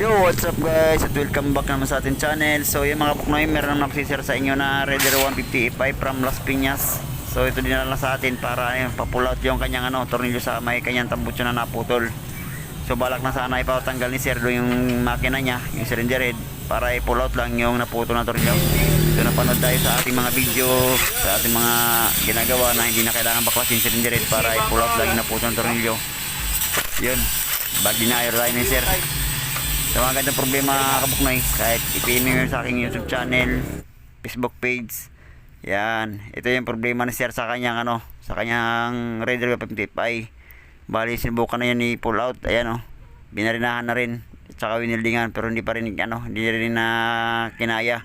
Yo, what's up guys? At welcome back naman sa ating channel. So yung mga Puknoy, meron na nagsisir sa inyo na Raider 150 E5 from Las Piñas. So ito din na sa atin para pa-pull out yung kanyang tornilyo sa may kanyang tambutso na naputol. So balak na sana ipatanggal ni Sir yung makina niya, yung cylinder head, para i-pull out lang yung naputol na tornilyo. So napanood tayo sa ating mga video, sa ating mga ginagawa na hindi na kailangan baklasin yung cylinder head para i-pull out lang yung naputol na tornilyo. Yun, bag denier tayo ni Sir. Sa mga gandang problema kabuknoy, kahit i-PM nyo sa aking YouTube channel, Facebook page, yan, ito yung problema ni Sir sa kanyang sa kanyang Raider 150 i. Bali sinubukan na yan i-pull out, ayan binarinahan na rin at saka winildingan, pero hindi pa rin hindi rin na kinaya.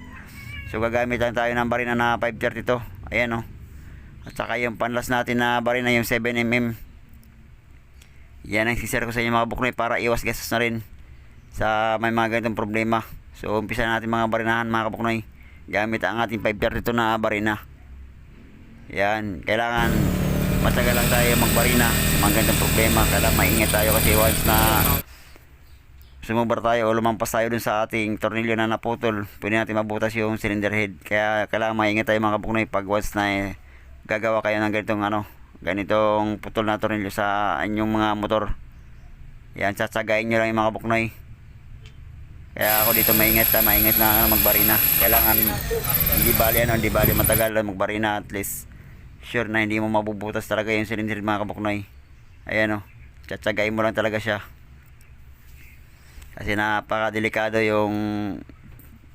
So gagamit lang tayo ng barina na 532, ayan at saka yung panlas natin na barina yung 7mm. Yan ang sisir ko sa inyo mga kabuknoy para iwas gastos na rin sa may mga ganitong problema. So umpisa natin mga barinahan mga kabuknoy gamit ang ating 532 na barina. Yan, kailangan matyaga lang tayo magbarina sa mga ganitong problema. Kailangan maingat tayo kasi once na sumubra tayo o lumampas tayo dun sa ating tornilyo na naputol, pwede natin mabutas yung cylinder head. Kaya kailangan maingat tayo mga kabuknoy pag once na gagawa kayo ng ganitong putol na tornilyo sa inyong mga motor. Yan, tsatsagain nyo lang yung mga kabuknoy. Kaya ako dito maingat na magbarina. Kailangan hindi bali matagal magbarina, at least sure na hindi mo mabubutas talaga yung cylinder mga kabuknoy. Ayan tsatsagain mo lang talaga siya. Kasi napakadelikado yung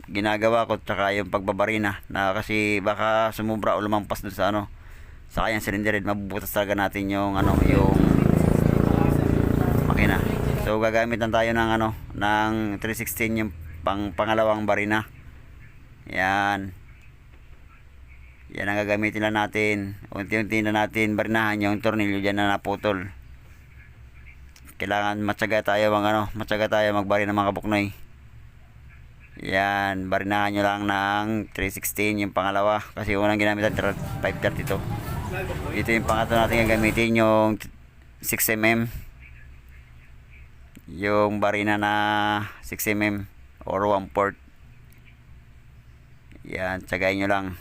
ginagawa ko tsaka yung pagbabarina na kasi baka sumubra o lumampas dun sa sa kanyang cylinder head, mabubutas talaga natin yung yung makina. So gagamit lang tayo ng 316 yung pangalawang barina. Yan ang gagamitin lang natin. Unti-unti na natin barinahan yung tornilyo dyan na naputol. Kailangan matyaga tayo magbarina mga kabuknoy. Yan, barinahan nyo lang ng 316 yung pangalawa kasi unang ginamit natin 532. Ito yung pangatlo natin gagamitin, yung 6mm, yung barina na 6mm or 1/4. Yan, tsagain nyo lang.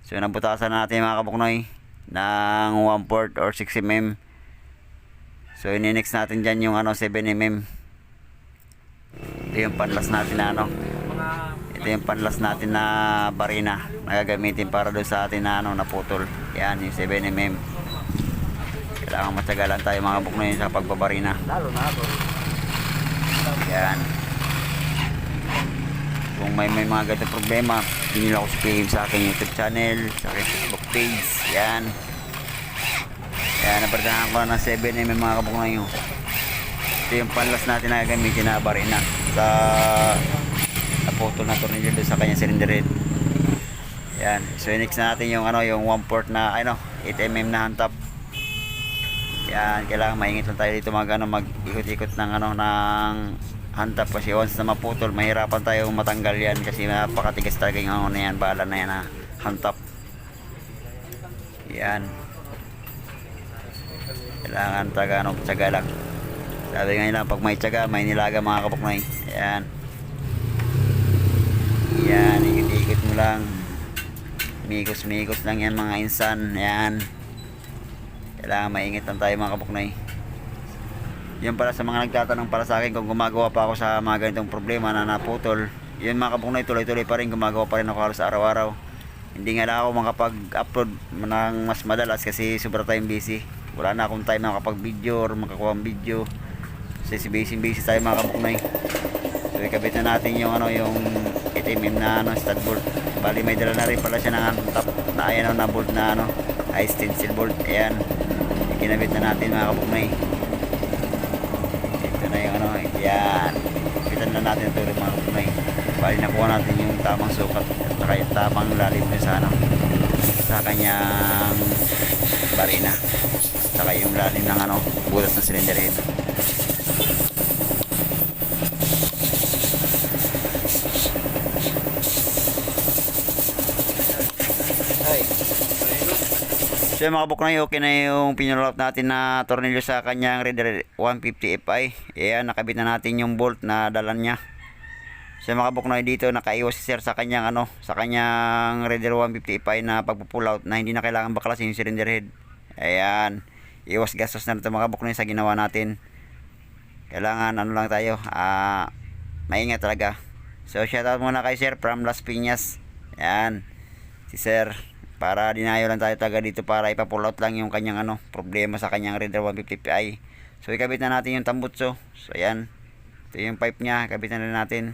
So nabutasan natin mga kabuknoy ng 1/4 or 6mm. So ini-next natin dyan yung 7mm. Ito yung panlas natin na ito yung panlas natin na barina na gagamitin para doon sa atin na naputol. Yan yung 7mm. Kailangan matsagalan tayo mga kabuknoy sa pagbabarina. Lalo na ako. Yan. Kung may mga ganitong problema, hindi nyo ako PM sa aking YouTube channel, sa aking Facebook page. Yan. Yan, nabardahan ko na ng 7mm mga kabuknoy. Ito yung panlas natin na gagamitin na barina sa naputol na tornilyo doon sa kanyang cylinder head. Yan. So next na natin yung yung 1/4 na 8mm na hand top. Yan, kailangan maingat lang tayo dito mag-ikot-ikot ng ng hand top kasi once na maputol, mahirapan tayo matanggal yan kasi napakatigas talaga yung na yan, bala na yan na hand top. Yan. Kailangan talaga tsaga lang. Sabi nga nila, pag may tsaga, may nilaga mga kabuknoy. Yan. Yan, ikot-ikot mo lang. Mikos-mikos lang yan mga insan. Yan. Kailangan maingat lang tayo mga kabuknoy. Yan para sa mga nagtatanong para sa akin kung gumagawa pa ako sa mga ganitong problema na naputol. Yun mga kabuknoy, tuloy-tuloy pa rin, gumagawa pa rin ako halos araw-araw. Hindi nga lang ako makapag-upload ng mas madalas kasi sobra tayong busy. Wala na akong time na makapag-video or makakuha ng video. Kasi busy tayo mga kabuknoy. So ikabit na natin yung yung 8mm na stud bolt. Bali may dala na rin pala siya ng top na na bolt na high stencil bolt. Ayan, ikinabit na natin mga kabuknoy. Ito na yung yan, kapitan na natin ito mga kabuknoy. Bali nakuha natin yung tamang sukat at saka yung tamang lalim sa sa kanyang barina, saka yung lalim ng butas ng cylinder head. So yung mga kabuknoy, okay na yung pinulot natin na tornilyo sa kanyang Raider 150 Fi. Ayan, nakabit na natin yung bolt na dalan niya. So yung mga kabuknoy, dito nakaiwas si sir sa kanyang sa kanyang Raider 150 Fi na pagpupull out na hindi na kailangan baklasin yung cylinder head. Ayan, iwas gastos na ito mga kabuknoy sa ginawa natin. Kailangan lang tayo, maingat talaga. So shoutout muna kay sir from Las Piñas. Ayan, si sir, para dinayo lang tayo taga dito para ipa-pull out lang yung kanyang problema sa kanyang Raider 150 Pi. So ikabit na natin yung tambutso. So ayan, ito yung pipe niya, ikabit na rin natin.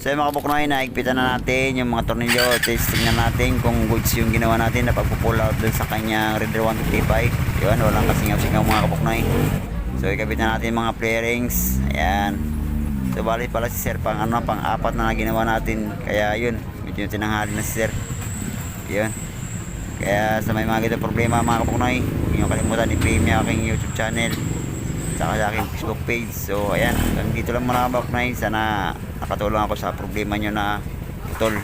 So yung mga kabuknoy, naigpitan na natin yung mga tornilyo. Testing na natin kung goods yung ginawa natin na pagpupull out dun sa kanyang Raider 150 Pi. Yun, walang kasingaw-singaw mga kabuknoy. So ikabit na natin mga flarings. Ayan. So bali pala si sir pang pang-apat na ginawa natin. Kaya yun, medyo tinanghali na si sir. Yun. Kaya sa may mga ganito problema mga kabuknoy, huwag nyo kalimutan i-play yung aking YouTube channel saka sa aking Facebook page. So ayan, hanggang dito lang muna kabuknoy. Sana nakatulong ako sa problema nyo na putol.